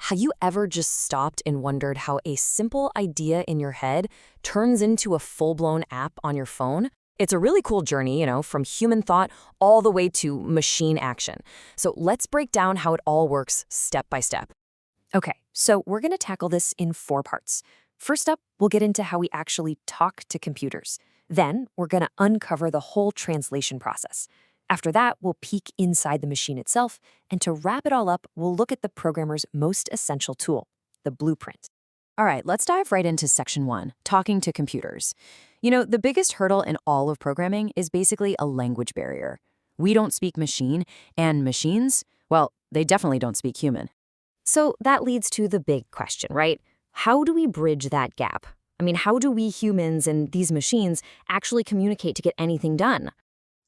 Have you ever just stopped and wondered how a simple idea in your head turns into a full-blown app on your phone? It's a really cool journey, from human thought all the way to machine action. So let's break down how it all works step by step. Okay, so we're going to tackle this in 4 parts. First up, we'll get into how we actually talk to computers. Then, we're going to uncover the whole translation process. After that, we'll peek inside the machine itself, and to wrap it all up, we'll look at the programmer's most essential tool, the blueprint. All right, let's dive right into section 1, talking to computers. The biggest hurdle in all of programming is basically a language barrier. We don't speak machine, and machines, well, they definitely don't speak human. So that leads to the big question, right? How do we bridge that gap? How do we humans and these machines actually communicate to get anything done?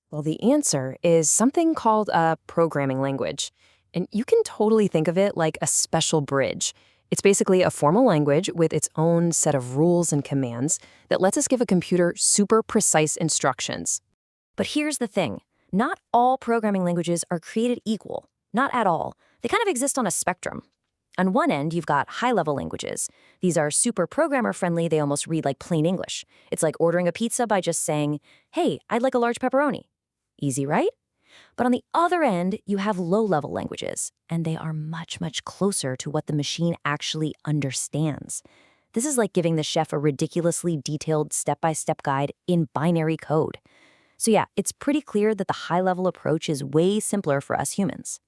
Well, the answer is something called a programming language. And you can totally think of it like a special bridge. It's basically a formal language with its own set of rules and commands that lets us give a computer super precise instructions. But here's the thing. Not all programming languages are created equal. Not at all. They kind of exist on a spectrum. On one end, you've got high-level languages. These are super programmer-friendly. They almost read like plain English. It's like ordering a pizza by just saying, "Hey, I'd like a large pepperoni." Easy, right? But on the other end, you have low-level languages, and they are much, much closer to what the machine actually understands. This is like giving the chef a ridiculously detailed step-by-step guide in binary code. So yeah, it's pretty clear that the high-level approach is way simpler for us humans.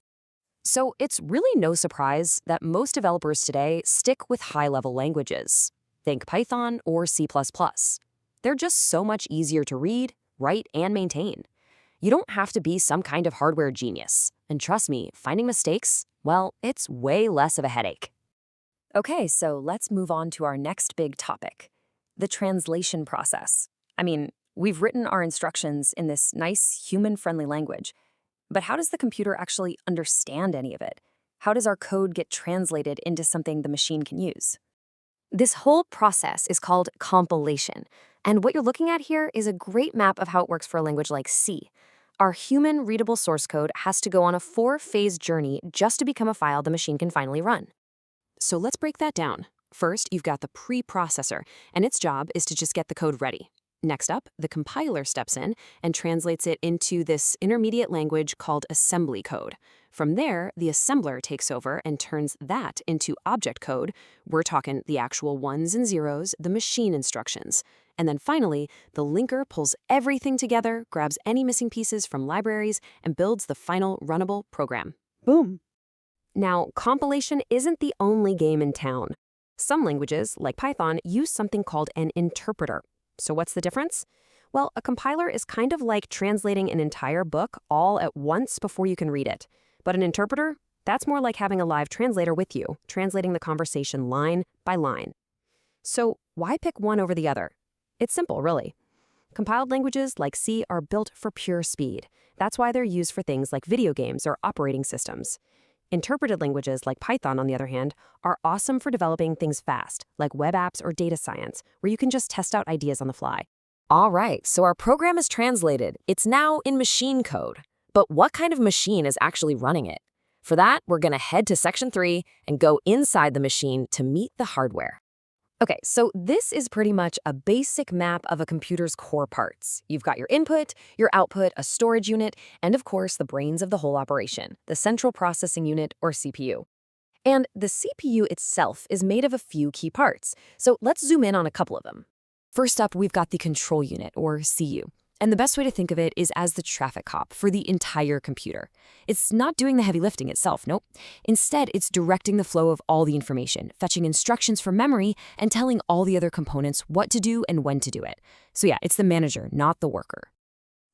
So it's really no surprise that most developers today stick with high-level languages. Think Python or C++. They're just so much easier to read, write, and maintain. You don't have to be some kind of hardware genius. And trust me, finding mistakes, well, it's way less of a headache. Okay, so let's move on to our next big topic, the translation process. We've written our instructions in this nice, human-friendly language. But how does the computer actually understand any of it? How does our code get translated into something the machine can use? This whole process is called compilation. And what you're looking at here is a great map of how it works for a language like C. Our human-readable source code has to go on a 4-phase journey just to become a file the machine can finally run. So let's break that down. First, you've got the preprocessor, and its job is to just get the code ready. Next up, the compiler steps in and translates it into this intermediate language called assembly code. From there, the assembler takes over and turns that into object code. We're talking the actual ones and zeros, the machine instructions. And then finally, the linker pulls everything together, grabs any missing pieces from libraries, and builds the final runnable program. Boom. Now, compilation isn't the only game in town. Some languages, like Python, use something called an interpreter. So what's the difference? Well, a compiler is kind of like translating an entire book all at once before you can read it. But an interpreter, that's more like having a live translator with you, translating the conversation line by line. So why pick one over the other? It's simple, really. Compiled languages like C are built for pure speed. That's why they're used for things like video games or operating systems. Interpreted languages like Python, on the other hand, are awesome for developing things fast, like web apps or data science, where you can just test out ideas on the fly. All right, so our program is translated. It's now in machine code. But what kind of machine is actually running it? For that, we're going to head to section 3 and go inside the machine to meet the hardware. Okay, so this is pretty much a basic map of a computer's core parts. You've got your input, your output, a storage unit, and of course the brains of the whole operation, the central processing unit, or CPU. And the CPU itself is made of a few key parts, so let's zoom in on a couple of them. First up, we've got the control unit, or CU. And the best way to think of it is as the traffic cop for the entire computer. It's not doing the heavy lifting itself, nope. Instead, it's directing the flow of all the information, fetching instructions from memory, and telling all the other components what to do and when to do it. So yeah, it's the manager, not the worker.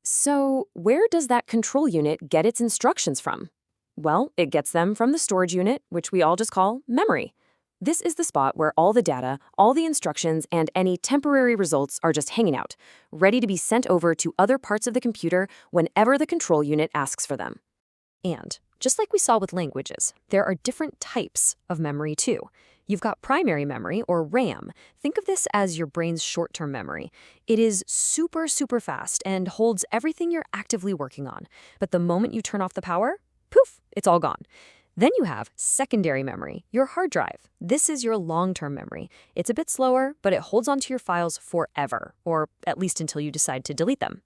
So where does that control unit get its instructions from? Well, it gets them from the storage unit, which we all just call memory. This is the spot where all the data, all the instructions, and any temporary results are just hanging out, ready to be sent over to other parts of the computer whenever the control unit asks for them. And just like we saw with languages, there are different types of memory too. You've got primary memory, or RAM. Think of this as your brain's short-term memory. It is super, super fast and holds everything you're actively working on. But the moment you turn off the power, poof, it's all gone. Then you have secondary memory, your hard drive. This is your long-term memory. It's a bit slower, but it holds onto your files forever, or at least until you decide to delete them.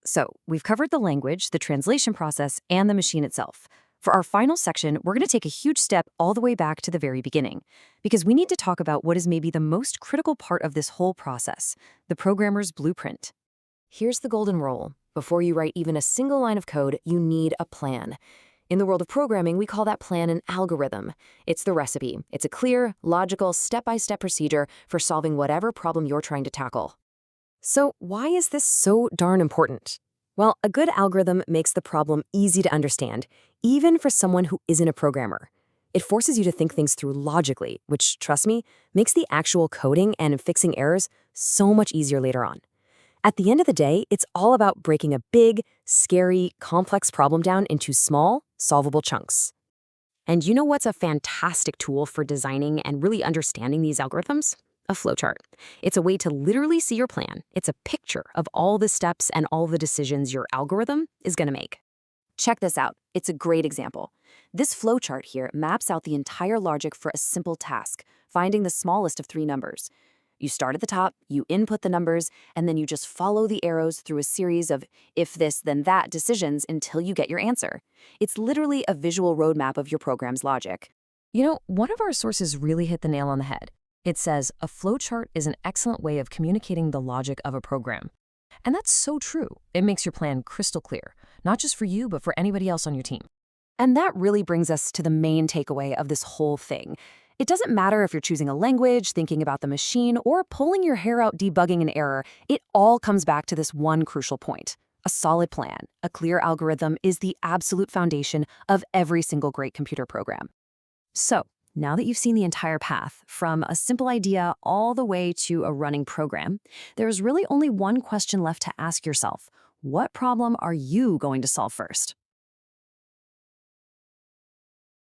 So, we've covered the language, the translation process, and the machine itself. For our final section, we're going to take a huge step all the way back to the very beginning, because we need to talk about what is maybe the most critical part of this whole process, the programmer's blueprint. Here's the golden rule. Before you write even a single line of code, you need a plan. In the world of programming, we call that plan an algorithm. It's the recipe. It's a clear, logical, step-by-step procedure for solving whatever problem you're trying to tackle. So why is this so darn important? Well, a good algorithm makes the problem easy to understand, even for someone who isn't a programmer. It forces you to think things through logically, which, trust me, makes the actual coding and fixing errors so much easier later on. At the end of the day, it's all about breaking a big, scary, complex problem down into small, solvable chunks. And you know what's a fantastic tool for designing and really understanding these algorithms? A flowchart. It's a way to literally see your plan. It's a picture of all the steps and all the decisions your algorithm is going to make. Check this out. It's a great example. This flowchart here maps out the entire logic for a simple task, finding the smallest of 3 numbers. You start at the top, you input the numbers, and then you just follow the arrows through a series of if this, then that decisions until you get your answer. It's literally a visual roadmap of your program's logic. You know, one of our sources really hit the nail on the head. It says, a flowchart is an excellent way of communicating the logic of a program. And that's so true. It makes your plan crystal clear, not just for you, but for anybody else on your team. And that really brings us to the main takeaway of this whole thing. It doesn't matter if you're choosing a language, thinking about the machine, or pulling your hair out debugging an error, it all comes back to this one crucial point. A solid plan, a clear algorithm is the absolute foundation of every single great computer program. So, now that you've seen the entire path, from a simple idea all the way to a running program, there's really only one question left to ask yourself. What problem are you going to solve first?